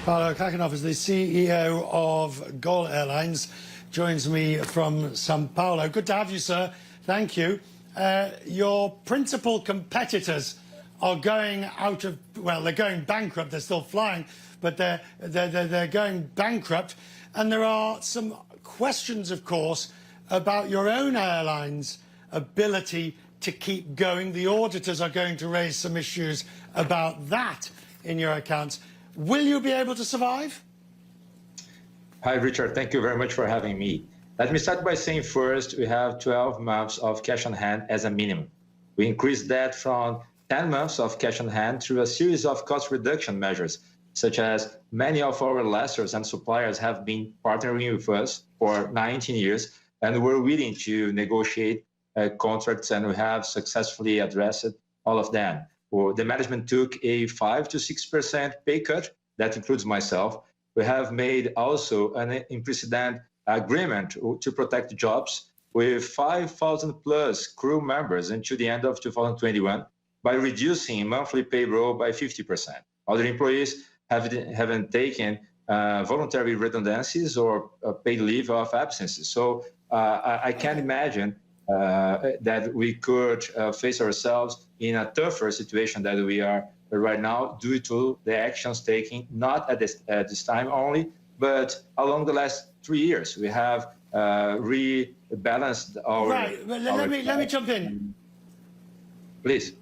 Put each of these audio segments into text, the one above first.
Paulo Kakinoff is the CEO of GOL Airlines, joins me from Sao Paulo. Good to have you, sir. Thank you. Your principal competitors are going out of, well, they're going bankrupt. They're still flying, but they're going bankrupt. And there are some questions, of course, about your own airline's ability to keep going. The auditors are going to raise some issues about that in your accounts. Will you be able to survive? Hi, Richard. Thank you very much for having me. Let me start by saying first, we have 12 months of cash on hand as a minimum. We increased that from 10 months of cash on hand through a series of cost reduction measures, such as many of our lessors and suppliers have been partnering with us for 19 years, and we're willing to negotiate contracts, and we have successfully addressed all of them. The management took a 5 to 6% pay cut. That includes myself. We have made also an unprecedented agreement to protect jobs with 5,000 plus crew members until the end of 2021 by reducing monthly payroll by 50%. Other employees haven't taken voluntary redundancies or paid leave of absences. So I can't imagine that we could face ourselves in a tougher situation that we are right now due to the actions taken, not at this time only, but along the last 3 years. We have rebalanced our... Right, but let me jump in. Please.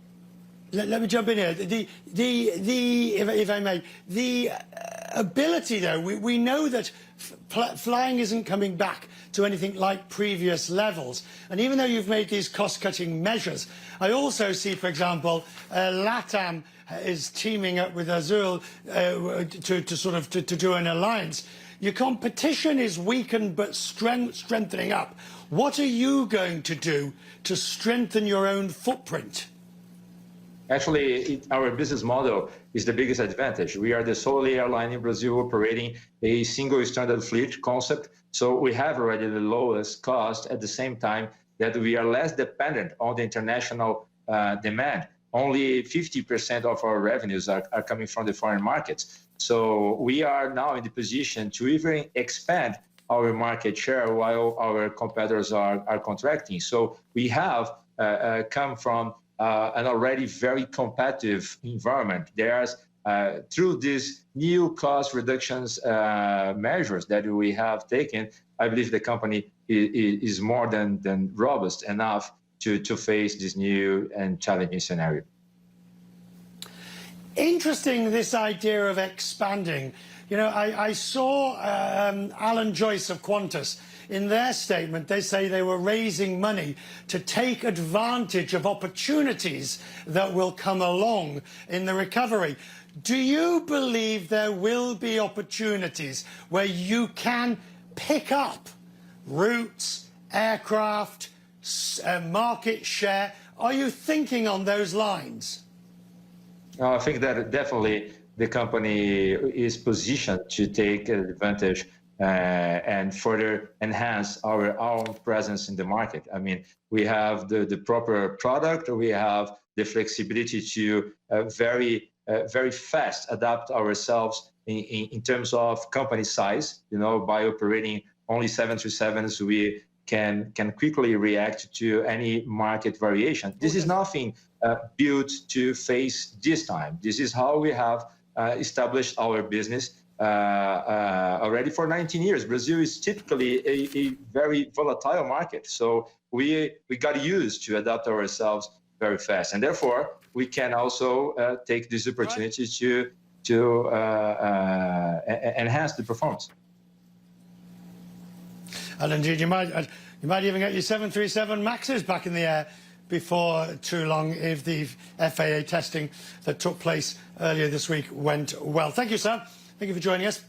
Let me jump in here. If I may, the ability, though, we know that flying isn't coming back to anything like previous levels. And even though you've made these cost-cutting measures, I also see, for example, LATAM is teaming up with Azul to do an alliance. Your competition is weakened but strengthening up. What are you going to do to strengthen your own footprint? Actually, our business model is the biggest advantage. We are the sole airline in Brazil operating a single standard fleet concept. So we have already the lowest cost at the same time that we are less dependent on the international demand. Only 50% of our revenues are coming from the foreign markets. So we are now in the position to even expand our market share while our competitors are contracting. So we have come from an already very competitive environment. There's through these new cost reductions measures that we have taken, I believe the company is more than robust enough to face this new and challenging scenario. Interesting, this idea of expanding. You know, I saw Alan Joyce of Qantas. In their statement, they say they were raising money to take advantage of opportunities that will come along in the recovery. Do you believe there will be opportunities where you can pick up routes, aircraft, market share? Are you thinking on those lines? I think that definitely the company is positioned to take advantage and further enhance our own presence in the market. I mean, we have the proper product, we have the flexibility to very fast adapt ourselves in terms of company size. You know, by operating only 737s, we can quickly react to any market variation. This is nothing built to face this time. This is how we have established our business already for 19 years. Brazil is typically a very volatile market. So we got used to adapt ourselves very fast. And therefore, we can also take this opportunity to enhance the performance. And indeed, you might even get your 737 Maxes back in the air before too long if the FAA testing that took place earlier this week went well. Thank you, sir. Thank you for joining us.